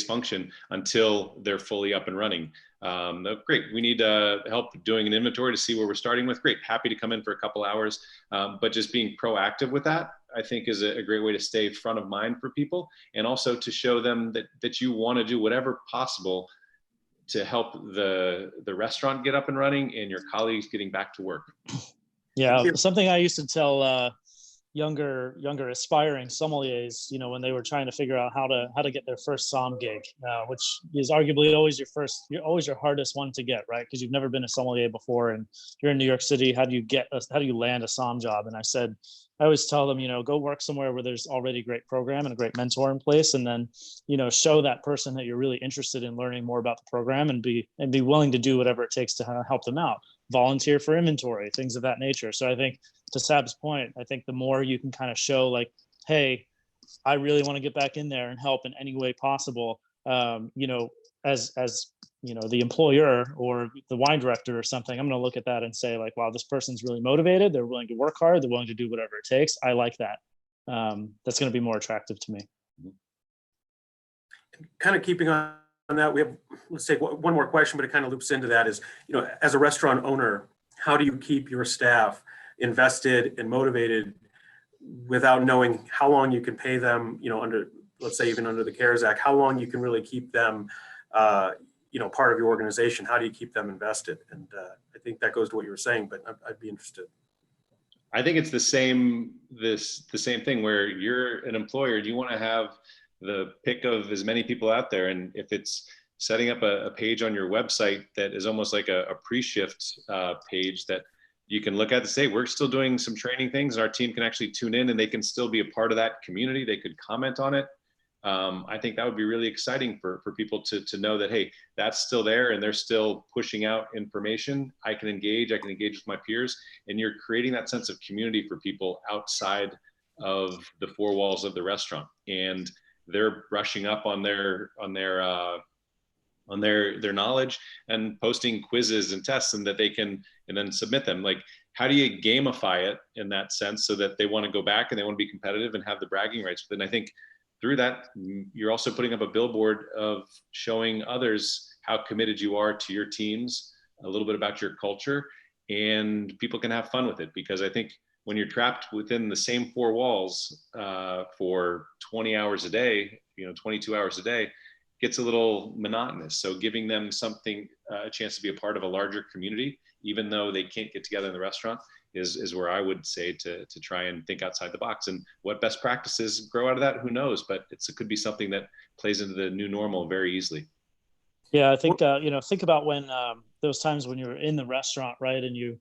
function until they're fully up and running. Great, we need help doing an inventory to see where we're starting with. Great, happy to come in for a couple hours, but just being proactive with that, I think, is a great way to stay front of mind for people, and also to show them that you want to do whatever possible to help the restaurant get up and running and your colleagues getting back to work. Yeah, something I used to tell younger aspiring sommeliers, when they were trying to figure out how to get their first som gig, which is arguably always your hardest one to get, right? Because you've never been a sommelier before, and you're in New York City. How do you land a som job? And I always tell them, go work somewhere where there's already a great program and a great mentor in place, and then, show that person that you're really interested in learning more about the program, and be willing to do whatever it takes to help them out. Volunteer for inventory, things of that nature. So I think, to Sab's point, I think the more you can kind of show, like, hey, I really want to get back in there and help in any way possible, as the employer or the wine director or something, I'm going to look at that and say, like, wow, this person's really motivated. They're willing to work hard. They're willing to do whatever it takes. I like that. That's going to be more attractive to me. Kind of keeping on that, we have, let's take one more question, but it kind of loops into that, is, as a restaurant owner, how do you keep your staff invested and motivated without knowing how long you can pay them, under, let's say, even under the CARES Act, how long you can really keep them, part of your organization? How do you keep them invested? And I think that goes to what you were saying, but I'd be interested. I think it's the same thing where you're an employer. You want to have the pick of as many people out there. And if it's setting up a page on your website that is almost like a pre-shift page that you can look at to say, we're still doing some training things, and our team can actually tune in and they can still be a part of that community. They could comment on it. I think that would be really exciting for people to know that, hey, that's still there and they're still pushing out information. I can engage with my peers, and you're creating that sense of community for people outside of the four walls of the restaurant. And they're brushing up on their knowledge and posting quizzes and tests, and that they can and then submit them. Like, how do you gamify it in that sense so that they want to go back and they want to be competitive and have the bragging rights? But then I think through that, you're also putting up a billboard of showing others how committed you are to your teams, a little bit about your culture, and people can have fun with it. Because I think when you're trapped within the same four walls for 20 hours a day, 22 hours a day, gets a little monotonous. So giving them something, a chance to be a part of a larger community, even though they can't get together in the restaurant, is where I would say to try and think outside the box. And what best practices grow out of that, who knows? But it could be something that plays into the new normal very easily. Yeah, I think, think about when those times when you're in the restaurant, right? And you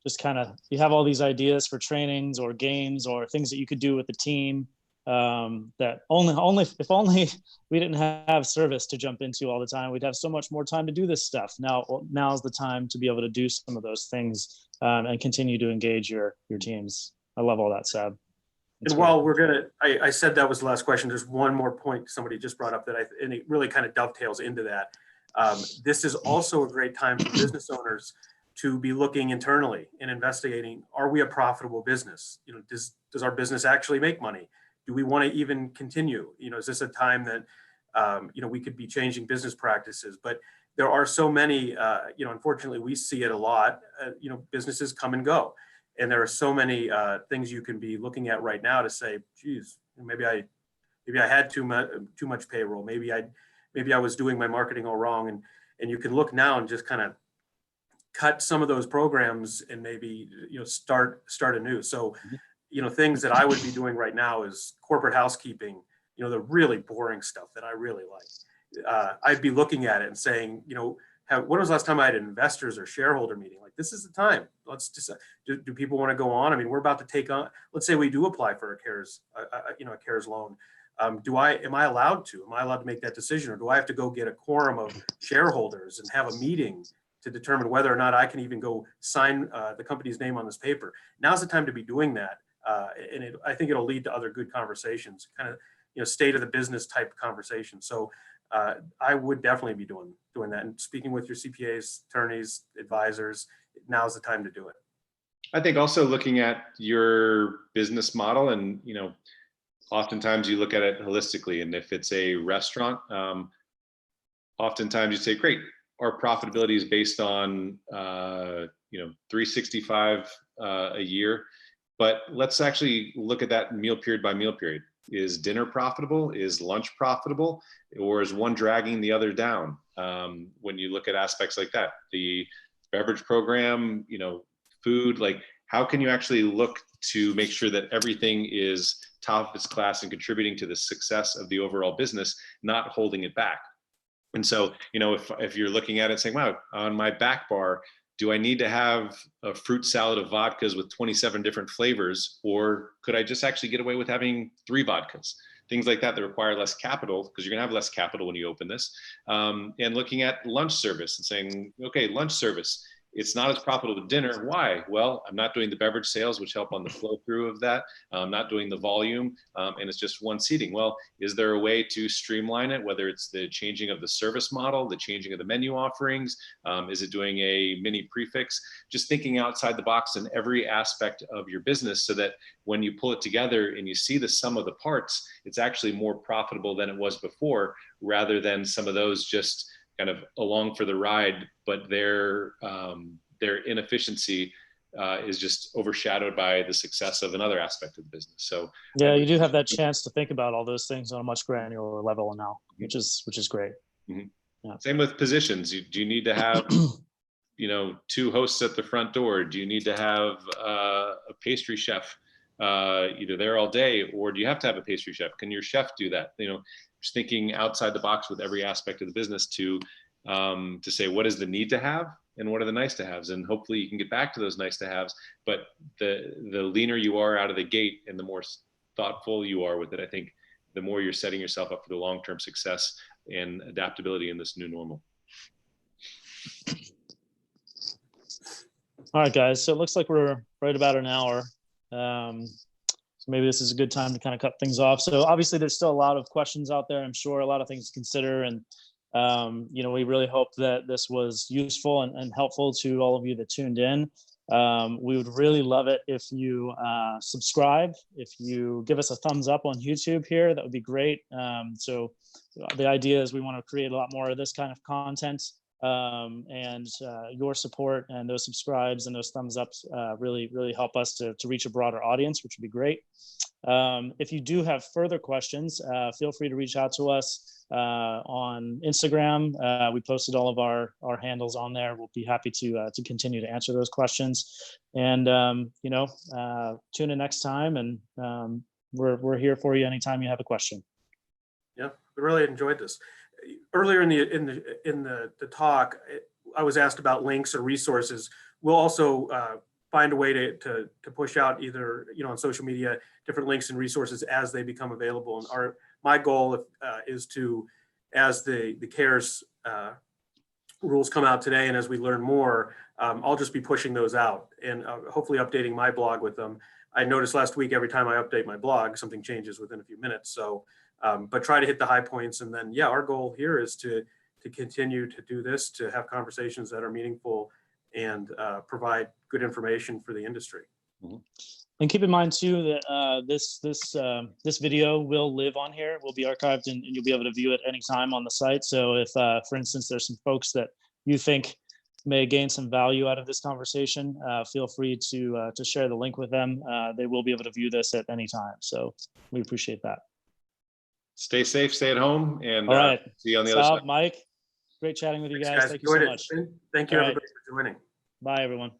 just you have all these ideas for trainings or games or things that you could do with the team. that only if only we didn't have service to jump into all the time, we'd have so much more time to do this stuff. Now's the time to be able to do some of those things and continue to engage your teams. I love all that, Sab. And while we're gonna, I said that was the last question. There's one more point somebody just brought up and it really kind of dovetails into that. This is also a great time for business owners to be looking internally and investigating, are we a profitable business? You know, does our business actually make money? Do we want to even continue? You know, is this a time that, you know, we could be changing business practices? But there are so many, you know, unfortunately we see it a lot, you know, businesses come and go. And there are so many things you can be looking at right now to say, geez, maybe I had too much payroll. Maybe I was doing my marketing all wrong. And you can look now and just kind of cut some of those programs and maybe, you know, start anew. So, you know, things that I would be doing right now is corporate housekeeping, you know, the really boring stuff that I really like. I'd be looking at it and saying, you know, when was the last time I had an investors or shareholder meeting? Like, this is the time. Let's just, do people want to go on? I mean, we're about to take on, let's say we do apply for a CARES, you know, a CARES loan. Am I allowed to make that decision? Or do I have to go get a quorum of shareholders and have a meeting to determine whether or not I can even go sign the company's name on this paper? Now's the time to be doing that. And I think it'll lead to other good conversations, kind of, you know, state of the business type conversation. So I would definitely be doing that. And speaking with your CPAs, attorneys, advisors, now's the time to do it. I think also looking at your business model, and, you know, oftentimes you look at it holistically. And if it's a restaurant, oftentimes you say, great, our profitability is based on, you know, 365 a year. But let's actually look at that meal period by meal period. Is dinner profitable? Is lunch profitable? Or is one dragging the other down? When you look at aspects like that, the beverage program, you know, food, like how can you actually look to make sure that everything is top of its class and contributing to the success of the overall business, not holding it back? And so, you know, if you're looking at it saying, wow, on my back bar, do I need to have a fruit salad of vodkas with 27 different flavors? Or could I just actually get away with having 3 vodkas? Things like that require less capital, because you're gonna have less capital when you open this. And looking at lunch service and saying, okay, lunch service, it's not as profitable as dinner. Why? Well, I'm not doing the beverage sales, which help on the flow through of that. I'm not doing the volume, and it's just one seating. Well, is there a way to streamline it, whether it's the changing of the service model, the changing of the menu offerings? Is it doing a mini prefix? Just thinking outside the box in every aspect of your business, so that when you pull it together and you see the sum of the parts, it's actually more profitable than it was before, rather than some of those just kind of along for the ride, but their inefficiency is just overshadowed by the success of another aspect of the business. So yeah, you do have that chance to think about all those things on a much granular level now, which is great. Mm-hmm. Yeah. Same with positions. Do you need to have, you know, 2 hosts at the front door? Do you need to have a pastry chef either there all day, or do you have to have a pastry chef? Can your chef do that? You know, just thinking outside the box with every aspect of the business to say, what is the need to have and what are the nice to haves? And hopefully you can get back to those nice to haves, but the leaner you are out of the gate and the more thoughtful you are with it, I think the more you're setting yourself up for the long-term success and adaptability in this new normal. All right, guys. So it looks like we're right about an hour. So maybe this is a good time to kind of cut things off. So obviously there's still a lot of questions out there, I'm sure, a lot of things to consider. And, you know, we really hope that this was useful and helpful to all of you that tuned in. We would really love it if you subscribe, if you give us a thumbs up on YouTube here, that would be great. So the idea is we want to create a lot more of this kind of content. And your support and those subscribes and those thumbs ups really help us to reach a broader audience, which would be great. If you do have further questions, feel free to reach out to us on Instagram. We posted all of our handles on there. We'll be happy to continue to answer those questions. And you know, tune in next time, and we're here for you anytime you have a question. Yeah, I really enjoyed this. Earlier in the talk, I was asked about links or resources. We'll also find a way to push out either, on social media, different links and resources as they become available. And my goal is to, as the CARES rules come out today, and as we learn more, I'll just be pushing those out and hopefully updating my blog with them. I noticed last week, every time I update my blog, something changes within a few minutes. So, but try to hit the high points. And then, our goal here is to continue to do this, to have conversations that are meaningful and provide good information for the industry. And keep in mind too that this video will live on here, will be archived, and you'll be able to view it anytime on the site. So if, for instance, there's some folks that you think may gain some value out of this conversation, feel free to share the link with them. They will be able to view this at any time. So we appreciate that. Stay safe, stay at home, and all right. see you on the other side. Mike, great chatting with you guys. Thank you so much. Thank you, everybody, for joining. Bye, everyone.